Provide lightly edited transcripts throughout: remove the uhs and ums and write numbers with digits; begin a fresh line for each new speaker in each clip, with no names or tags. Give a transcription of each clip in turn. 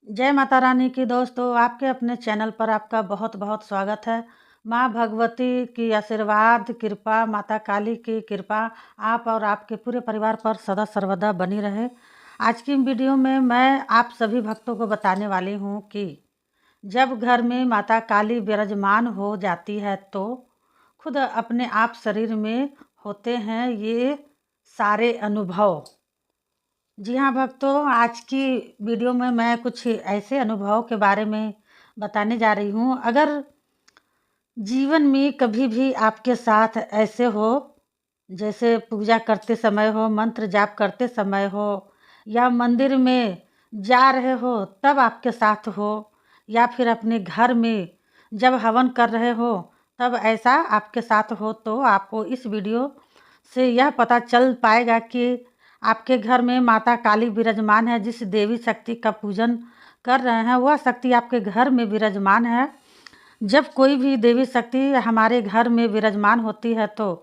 जय माता रानी की दोस्तों, आपके अपने चैनल पर आपका बहुत बहुत स्वागत है। माँ भगवती की आशीर्वाद कृपा, माता काली की कृपा आप और आपके पूरे परिवार पर सदा सर्वदा बनी रहे। आज की वीडियो में मैं आप सभी भक्तों को बताने वाली हूँ कि जब घर में माता काली विराजमान हो जाती है तो खुद अपने आप शरीर में होते हैं ये सारे अनुभव। जी हाँ भक्तों, आज की वीडियो में मैं कुछ ऐसे अनुभव के बारे में बताने जा रही हूँ। अगर जीवन में कभी भी आपके साथ ऐसे हो, जैसे पूजा करते समय हो, मंत्र जाप करते समय हो, या मंदिर में जा रहे हो तब आपके साथ हो, या फिर अपने घर में जब हवन कर रहे हो तब ऐसा आपके साथ हो, तो आपको इस वीडियो से यह पता चल पाएगा कि आपके घर में माता काली विराजमान है। जिस देवी शक्ति का पूजन कर रहे हैं वह शक्ति आपके घर में विराजमान है। जब कोई भी देवी शक्ति हमारे घर में विराजमान होती है तो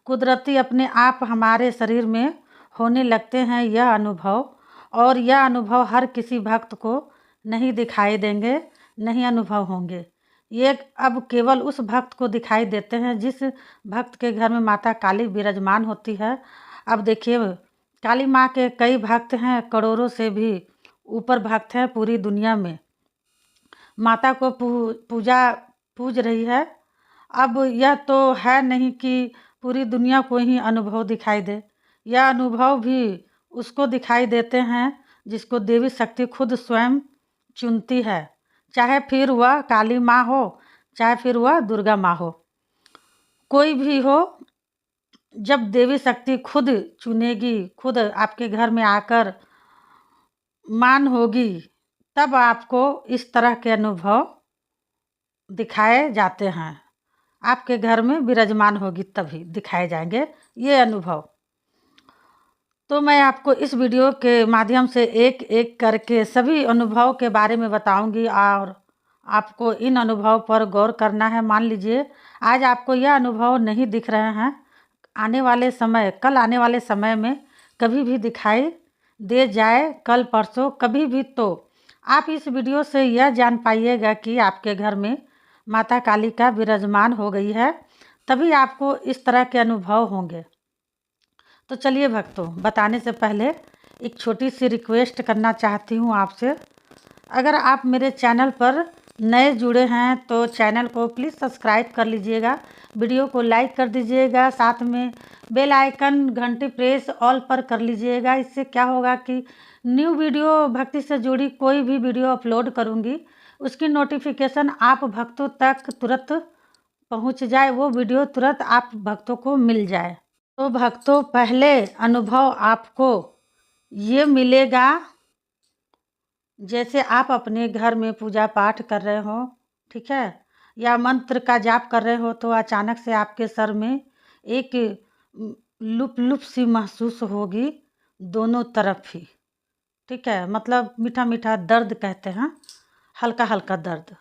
कुदरती अपने आप हमारे शरीर में होने लगते हैं यह अनुभव। और यह अनुभव हर किसी भक्त को नहीं दिखाई देंगे, नहीं अनुभव होंगे। ये अब केवल उस भक्त को दिखाई देते हैं जिस भक्त के घर में माता काली विराजमान होती है। अब देखिए, काली माँ के कई भक्त हैं, करोड़ों से भी ऊपर भक्त हैं पूरी दुनिया में। माता को पूज रही है। अब यह तो है नहीं कि पूरी दुनिया को ही अनुभव दिखाई दे। यह अनुभव भी उसको दिखाई देते हैं जिसको देवी शक्ति खुद स्वयं चुनती है, चाहे फिर वह काली माँ हो, चाहे फिर वह दुर्गा माँ हो, कोई भी हो। जब देवी शक्ति खुद चुनेगी, खुद आपके घर में आकर मान होगी, तब आपको इस तरह के अनुभव दिखाए जाते हैं। आपके घर में विराजमान होगी तभी दिखाए जाएंगे ये अनुभव। तो मैं आपको इस वीडियो के माध्यम से एक एक करके सभी अनुभव के बारे में बताऊंगी और आपको इन अनुभव पर गौर करना है। मान लीजिए आज आपको यह अनुभव नहीं दिख रहे हैं, आने वाले समय, कल आने वाले समय में कभी भी दिखाई दे जाए, कल परसों कभी भी, तो आप इस वीडियो से यह जान पाइएगा कि आपके घर में माता काली का विराजमान हो गई है, तभी आपको इस तरह के अनुभव होंगे। तो चलिए भक्तों, बताने से पहले एक छोटी सी रिक्वेस्ट करना चाहती हूँ आपसे। अगर आप मेरे चैनल पर नए जुड़े हैं तो चैनल को प्लीज़ सब्सक्राइब कर लीजिएगा, वीडियो को लाइक कर दीजिएगा, साथ में बेल आइकन घंटी प्रेस ऑल पर कर लीजिएगा। इससे क्या होगा कि न्यू वीडियो भक्ति से जुड़ी कोई भी वीडियो अपलोड करूँगी उसकी नोटिफिकेशन आप भक्तों तक तुरंत पहुँच जाए, वो वीडियो तुरंत आप भक्तों को मिल जाए। तो भक्तों, पहले अनुभव आपको ये मिलेगा, जैसे आप अपने घर में पूजा पाठ कर रहे हो, ठीक है, या मंत्र का जाप कर रहे हो, तो अचानक से आपके सर में एक लुप लुप सी महसूस होगी दोनों तरफ ही, ठीक है। मतलब मीठा मीठा दर्द कहते हैं, हल्का हल्का दर्द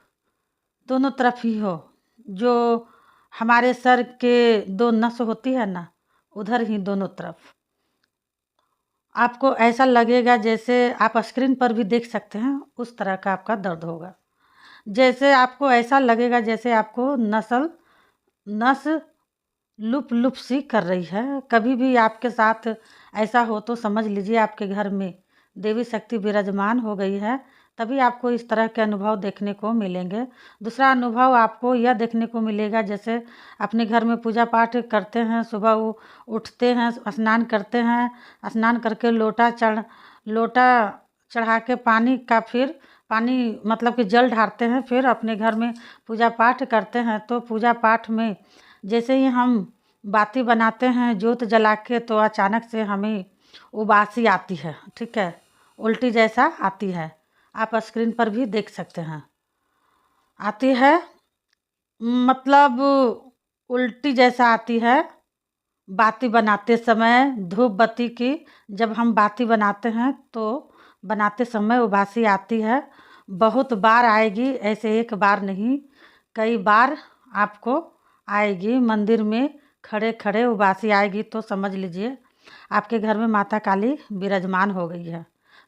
दोनों तरफ ही हो। जो हमारे सर के दो नस होती है ना, उधर ही दोनों तरफ आपको ऐसा लगेगा जैसे आप स्क्रीन पर भी देख सकते हैं, उस तरह का आपका दर्द होगा। जैसे आपको ऐसा लगेगा जैसे आपको नस लुप लुप सी कर रही है। कभी भी आपके साथ ऐसा हो तो समझ लीजिए आपके घर में देवी शक्ति विराजमान हो गई है, तभी आपको इस तरह के अनुभव देखने को मिलेंगे। दूसरा अनुभव आपको यह देखने को मिलेगा, जैसे अपने घर में पूजा पाठ करते हैं, सुबह वो उठते हैं, स्नान करते हैं, स्नान करके लोटा चढ़ा के पानी मतलब कि जल ढारते हैं, फिर अपने घर में पूजा पाठ करते हैं। तो पूजा पाठ में जैसे ही हम बाती बनाते हैं जोत जला के, तो अचानक से हमें उबासी आती है, ठीक है, उल्टी जैसा आती है। आप स्क्रीन पर भी देख सकते हैं, आती है, मतलब उल्टी जैसा आती है। बाती बनाते समय धूप बत्ती की जब हम बाती बनाते हैं तो बनाते समय उबासी आती है। बहुत बार आएगी, ऐसे एक बार नहीं, कई बार आपको आएगी। मंदिर में खड़े खड़े उबासी आएगी तो समझ लीजिए आपके घर में माता काली विराजमान हो गई है।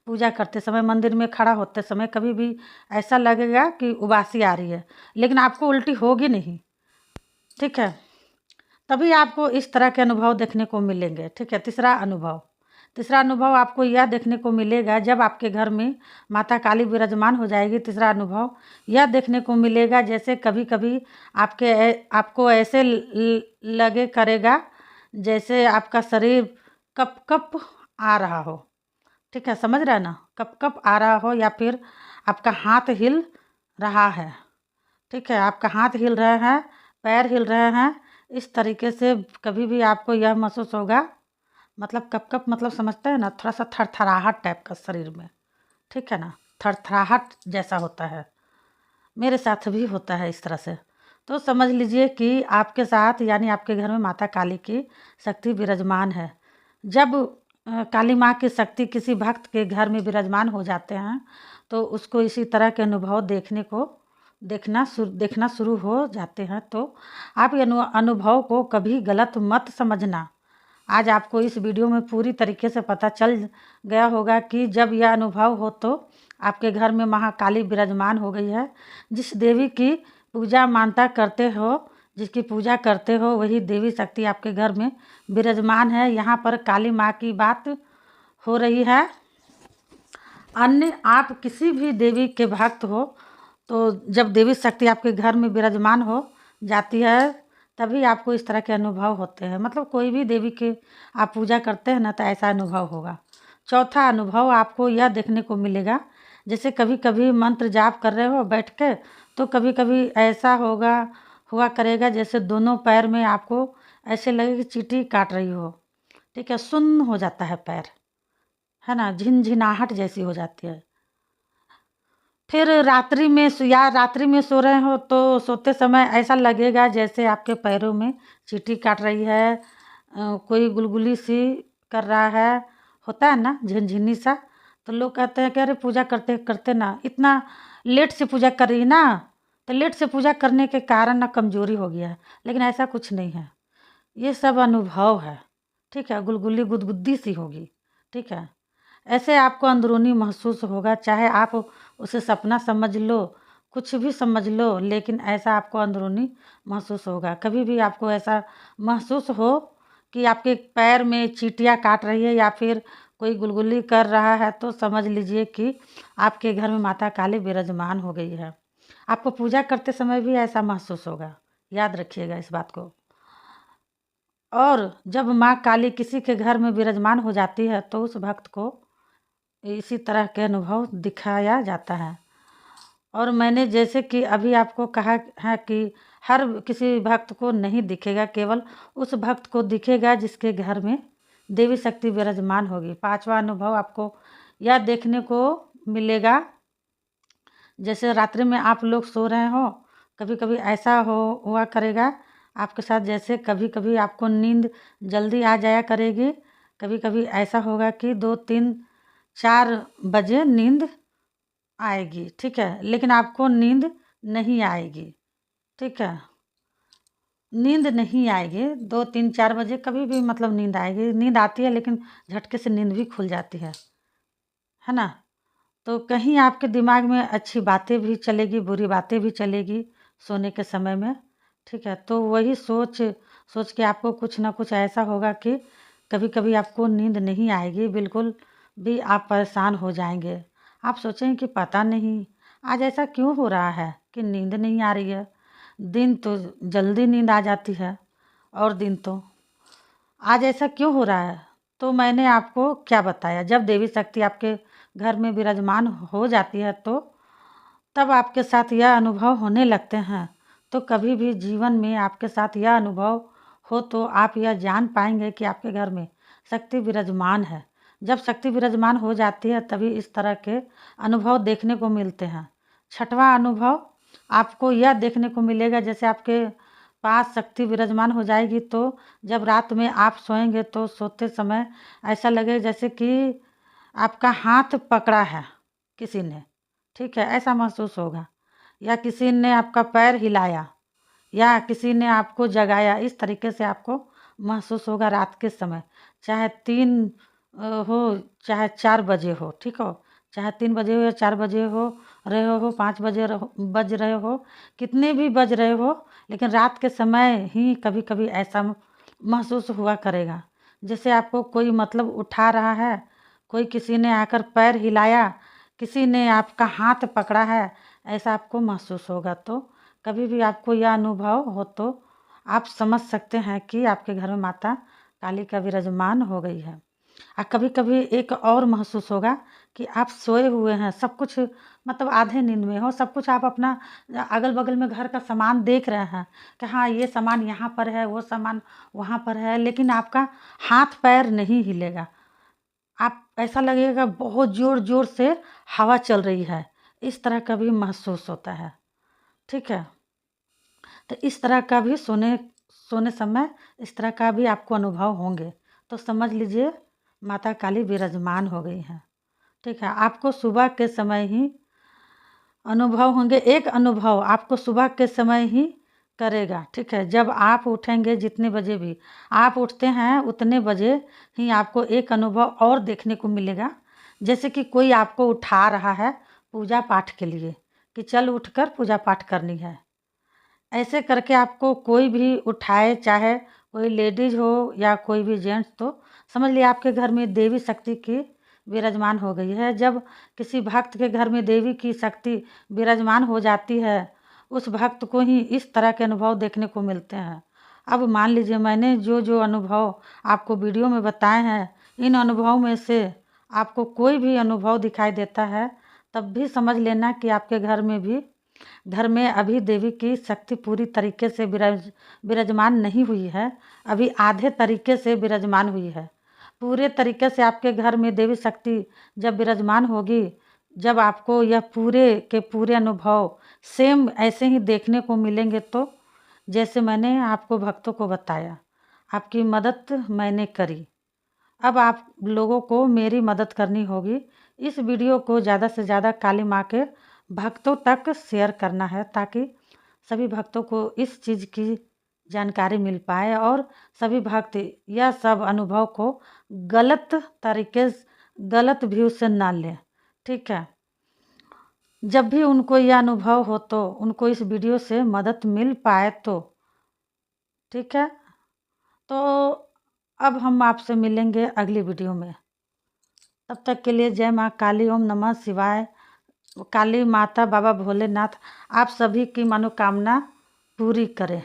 पूजा करते समय, मंदिर में खड़ा होते समय कभी भी ऐसा लगेगा कि उबासी आ रही है, लेकिन आपको उल्टी होगी नहीं। ठीक है, तभी आपको इस तरह के अनुभव देखने को मिलेंगे। ठीक है, तीसरा अनुभव आपको यह देखने को मिलेगा जब आपके घर में माता काली विराजमान हो जाएगी। तीसरा अनुभव यह देखने को मिलेगा जैसे कभी कभी आपको ऐसे लगे करेगा जैसे आपका शरीर कप कप आ रहा हो। ठीक है, समझ रहे हैं ना, कप कप आ रहा हो, या फिर आपका हाथ हिल रहा है। ठीक है, आपका हाथ हिल रहा है, पैर हिल रहे हैं, इस तरीके से कभी भी आपको यह महसूस होगा। मतलब कप कप मतलब समझते हैं ना, थोड़ा सा थरथराहट टाइप का शरीर में। ठीक है ना, थरथराहट जैसा होता है, मेरे साथ भी होता है इस तरह से। तो समझ लीजिए कि आपके साथ यानी आपके घर में माता काली की शक्ति विराजमान है। जब काली माँ की शक्ति किसी भक्त के घर में विराजमान हो जाते हैं तो उसको इसी तरह के अनुभव देखना शुरू हो जाते हैं। तो आप ये अनुभव को कभी गलत मत समझना। आज आपको इस वीडियो में पूरी तरीके से पता चल गया होगा कि जब यह अनुभव हो तो आपके घर में महाकाली विराजमान हो गई है। जिस देवी की पूजा मानता करते हो, जिसकी पूजा करते हो, वही देवी शक्ति आपके घर में विराजमान है। यहाँ पर काली माँ की बात हो रही है। अन्य आप किसी भी देवी के भक्त हो तो जब देवी शक्ति आपके घर में विराजमान हो जाती है तभी आपको इस तरह के अनुभव होते हैं। मतलब कोई भी देवी के आप पूजा करते हैं ना तो ऐसा अनुभव होगा। चौथा अनुभव आपको यह देखने को मिलेगा जैसे कभी कभी मंत्र जाप कर रहे हो बैठ के, तो कभी कभी ऐसा हुआ करेगा जैसे दोनों पैर में आपको ऐसे लगे कि चींटी काट रही हो। ठीक है, सुन्न हो जाता है पैर, है ना, झिनझिनाहट जैसी हो जाती है। फिर रात्रि में सो रहे हो तो सोते समय ऐसा लगेगा जैसे आपके पैरों में चींटी काट रही है, कोई गुलगुली सी कर रहा है, होता है ना झिनझिनी सा। तो लोग कहते हैं कि अरे पूजा करते करते ना इतना लेट से पूजा कर रही ना, तो लेट से पूजा करने के कारण ना कमजोरी हो गया है। लेकिन ऐसा कुछ नहीं है, ये सब अनुभव है। ठीक है, गुलगुली गुदगुदी सी होगी। ठीक है, ऐसे आपको अंदरूनी महसूस होगा, चाहे आप उसे सपना समझ लो, कुछ भी समझ लो, लेकिन ऐसा आपको अंदरूनी महसूस होगा। कभी भी आपको ऐसा महसूस हो कि आपके पैर में चींटियाँ काट रही है या फिर कोई गुलगुली कर रहा है तो समझ लीजिए कि आपके घर में माता काली विराजमान हो गई है। आपको पूजा करते समय भी ऐसा महसूस होगा, याद रखिएगा इस बात को। और जब माँ काली किसी के घर में विराजमान हो जाती है तो उस भक्त को इसी तरह के अनुभव दिखाया जाता है। और मैंने जैसे कि अभी आपको कहा है कि हर किसी भक्त को नहीं दिखेगा, केवल उस भक्त को दिखेगा जिसके घर में देवी शक्ति विराजमान होगी। पांचवा अनुभव आपको यह देखने को मिलेगा जैसे रात्रि में आप लोग सो रहे हो, कभी कभी ऐसा हुआ करेगा आपके साथ जैसे कभी कभी आपको नींद जल्दी आ जाया करेगी। कभी कभी ऐसा होगा कि 2, 3, 4 बजे नींद आएगी। ठीक है, लेकिन आपको नींद नहीं आएगी। ठीक है, नींद नहीं आएगी 2, 3, 4 बजे कभी भी, मतलब नींद आएगी, नींद आती है लेकिन झटके से नींद भी खुल जाती है ना। तो कहीं आपके दिमाग में अच्छी बातें भी चलेगी, बुरी बातें भी चलेगी सोने के समय में। ठीक है, तो वही सोच के आपको कुछ ना कुछ ऐसा होगा कि कभी कभी आपको नींद नहीं आएगी, बिल्कुल भी आप परेशान हो जाएंगे। आप सोचेंगे कि पता नहीं आज ऐसा क्यों हो रहा है कि नींद नहीं आ रही है। दिन तो जल्दी नींद आ जाती है और दिन तो आज ऐसा क्यों हो रहा है। तो मैंने आपको क्या बताया, जब देवी शक्ति आपके घर में विराजमान हो जाती है तो तब आपके साथ यह अनुभव होने लगते हैं। तो कभी भी जीवन में आपके साथ यह अनुभव हो तो आप यह जान पाएंगे कि आपके घर में शक्ति विराजमान है। जब शक्ति विराजमान हो जाती है तभी इस तरह के अनुभव देखने को मिलते हैं। छठवां अनुभव आपको यह देखने को मिलेगा जैसे आपके पास शक्ति विराजमान हो जाएगी तो जब रात में आप सोएंगे तो सोते समय ऐसा लगे जैसे कि आपका हाथ पकड़ा है किसी ने। ठीक है, ऐसा महसूस होगा, या किसी ने आपका पैर हिलाया या किसी ने आपको जगाया, इस तरीके से आपको महसूस होगा रात के समय। चाहे 3 हो, चाहे 4 बजे हो, ठीक हो, चाहे 3 बजे हो या 4 बजे हो रहे हो, 5 बज रहे हो, कितने भी बज रहे हो, लेकिन रात के समय ही कभी कभी ऐसा महसूस हुआ करेगा, जैसे आपको कोई मतलब उठा रहा है, कोई किसी ने आकर पैर हिलाया, किसी ने आपका हाथ पकड़ा है, ऐसा आपको महसूस होगा। तो कभी भी आपको यह अनुभव हो तो आप समझ सकते हैं कि आपके घर में माता काली का विराजमान हो गई है। कभी कभी एक और महसूस होगा कि आप सोए हुए हैं, सब कुछ मतलब आधे नींद में हो, सब कुछ आप अपना अगल बगल में घर का सामान देख रहे हैं कि हाँ ये सामान यहाँ पर है, वो सामान वहाँ पर है, लेकिन आपका हाथ पैर नहीं हिलेगा। आप ऐसा लगेगा बहुत ज़ोर ज़ोर से हवा चल रही है, इस तरह का भी महसूस होता है, ठीक है। तो इस तरह का भी सोने सोने समय इस तरह का भी आपको अनुभव होंगे, तो समझ लीजिए माता काली विराजमान हो गई हैं, ठीक है। आपको सुबह के समय ही अनुभव होंगे, एक अनुभव आपको सुबह के समय ही करेगा, ठीक है। जब आप उठेंगे, जितने बजे भी आप उठते हैं उतने बजे ही आपको एक अनुभव और देखने को मिलेगा, जैसे कि कोई आपको उठा रहा है पूजा पाठ के लिए कि चल उठकर पूजा पाठ करनी है। ऐसे करके आपको कोई भी उठाए, चाहे कोई लेडीज हो या कोई भी जेंट्स, तो समझ लिया आपके घर में देवी शक्ति की विराजमान हो गई है। जब किसी भक्त के घर में देवी की शक्ति विराजमान हो जाती है, उस भक्त को ही इस तरह के अनुभव देखने को मिलते हैं। अब मान लीजिए मैंने जो जो अनुभव आपको वीडियो में बताए हैं, इन अनुभवों में से आपको कोई भी अनुभव दिखाई देता है, तब भी समझ लेना कि आपके घर में अभी देवी की शक्ति पूरी तरीके से विराजमान नहीं हुई है, अभी आधे तरीके से विराजमान हुई है। पूरे तरीके से आपके घर में देवी शक्ति जब विराजमान होगी, जब आपको यह पूरे के पूरे अनुभव सेम ऐसे ही देखने को मिलेंगे, तो जैसे मैंने आपको भक्तों को बताया, आपकी मदद मैंने करी, अब आप लोगों को मेरी मदद करनी होगी। इस वीडियो को ज़्यादा से ज़्यादा काली माँ के भक्तों तक शेयर करना है, ताकि सभी भक्तों को इस चीज़ की जानकारी मिल पाए और सभी भक्त यह सब अनुभव को गलत तरीके गलत व्यू से ना लें, ठीक है। जब भी उनको यह अनुभव हो तो उनको इस वीडियो से मदद मिल पाए, तो ठीक है। तो अब हम आपसे मिलेंगे अगली वीडियो में, तब तक के लिए जय माँ काली, ओम नमः शिवाय। काली माता, बाबा भोलेनाथ आप सभी की मनोकामना पूरी करें।